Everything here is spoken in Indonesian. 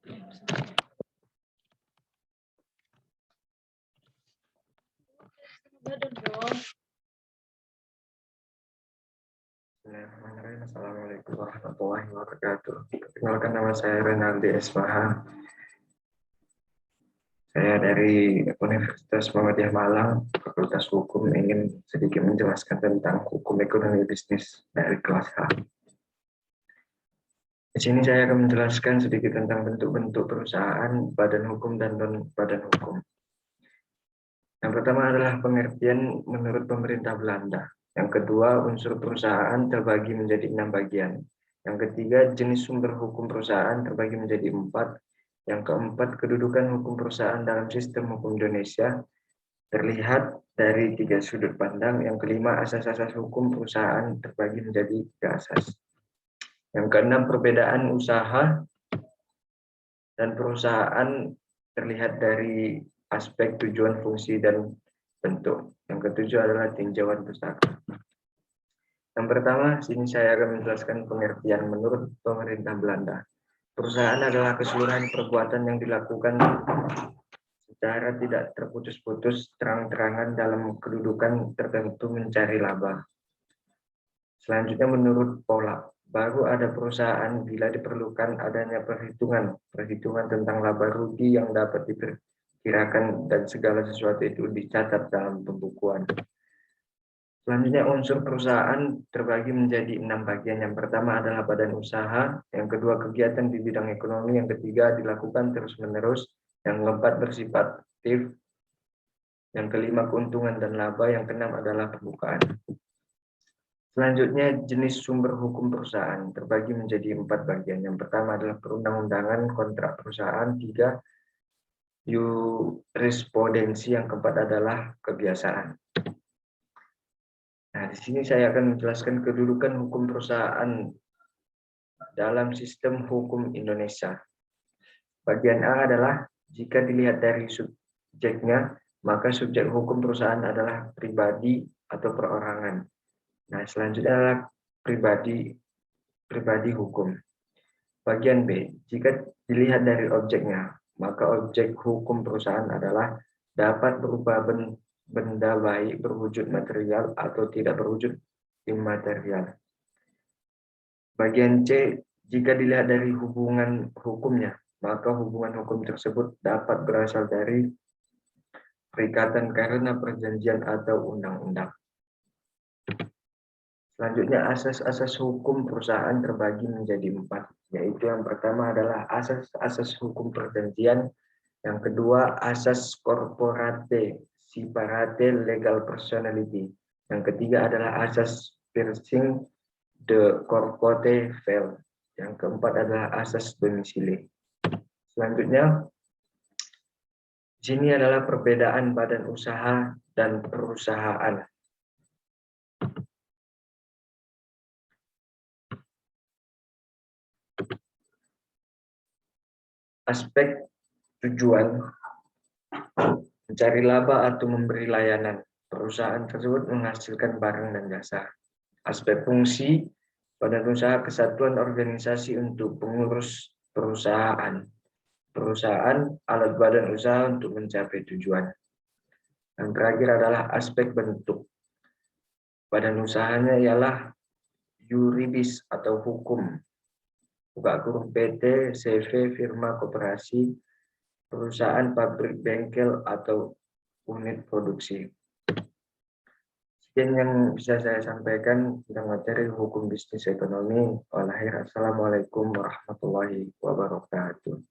Assalamualaikum warahmatullahi wabarakatuh. Perkenalkan, nama saya Renaldi Esmaha. Saya dari Universitas Muhammadiyah Malang, Fakultas Hukum, ingin sedikit menjelaskan tentang hukum ekonomi bisnis dari kelas H. Di sini saya akan menjelaskan sedikit tentang bentuk-bentuk perusahaan, badan hukum, dan non-badan hukum. Yang pertama adalah pengertian menurut pemerintah Belanda. Yang kedua, unsur perusahaan terbagi menjadi 6 bagian. Yang ketiga, jenis sumber hukum perusahaan terbagi menjadi 4. Yang keempat, kedudukan hukum perusahaan dalam sistem hukum Indonesia terlihat dari 3 sudut pandang. Yang kelima, asas-asas hukum perusahaan terbagi menjadi 3 asas. Yang keenam, perbedaan usaha dan perusahaan terlihat dari aspek tujuan, fungsi, dan bentuk. Yang ketujuh adalah tinjauan pustaka. Yang pertama, sini saya akan menjelaskan pengertian menurut pemerintah Belanda. Perusahaan adalah keseluruhan perbuatan yang dilakukan secara tidak terputus-putus, terang-terangan dalam kedudukan tertentu mencari laba. Selanjutnya, menurut Pollak, baru ada perusahaan bila diperlukan adanya perhitungan tentang laba rugi yang dapat diperkirakan dan segala sesuatu itu dicatat dalam pembukuan. Selanjutnya, unsur perusahaan terbagi menjadi 6 bagian. Yang pertama adalah badan usaha, yang kedua kegiatan di bidang ekonomi, yang ketiga dilakukan terus-menerus, yang keempat bersifat aktif, yang kelima keuntungan dan laba, yang keenam adalah pembukaan. Selanjutnya, jenis sumber hukum perusahaan terbagi menjadi 4 bagian. Yang pertama adalah perundang-undangan, kontrak perusahaan, 3 jurisprudensi, yang keempat adalah kebiasaan. Nah, di sini saya akan menjelaskan kedudukan hukum perusahaan dalam sistem hukum Indonesia. Bagian A adalah jika dilihat dari subjeknya, maka subjek hukum perusahaan adalah pribadi atau perorangan. Nah, selanjutnya adalah pribadi hukum. Bagian B, jika dilihat dari objeknya, maka objek hukum perusahaan adalah dapat berupa benda baik berwujud material atau tidak berwujud imaterial. Bagian C, jika dilihat dari hubungan hukumnya, maka hubungan hukum tersebut dapat berasal dari perikatan karena perjanjian atau undang-undang. Selanjutnya, asas-asas hukum perusahaan terbagi menjadi 4, yaitu yang pertama adalah asas-asas hukum perjanjian, yang kedua asas corporate separate legal personality, yang ketiga adalah asas piercing de corporate veil, yang keempat adalah asas domisili. Selanjutnya, di sini adalah perbedaan badan usaha dan perusahaan. Aspek tujuan mencari laba atau memberi layanan. Perusahaan tersebut menghasilkan barang dan jasa. Aspek fungsi, badan usaha kesatuan organisasi untuk pengurus perusahaan. Perusahaan alat badan usaha untuk mencapai tujuan. Yang terakhir adalah aspek bentuk. Badan usahanya ialah yuridis atau hukum. Buka huruf PT, CV, firma, koperasi, perusahaan, pabrik, bengkel, atau unit produksi. Sekian yang bisa saya sampaikan tentang materi hukum bisnis ekonomi. Assalamualaikum warahmatullahi wabarakatuh.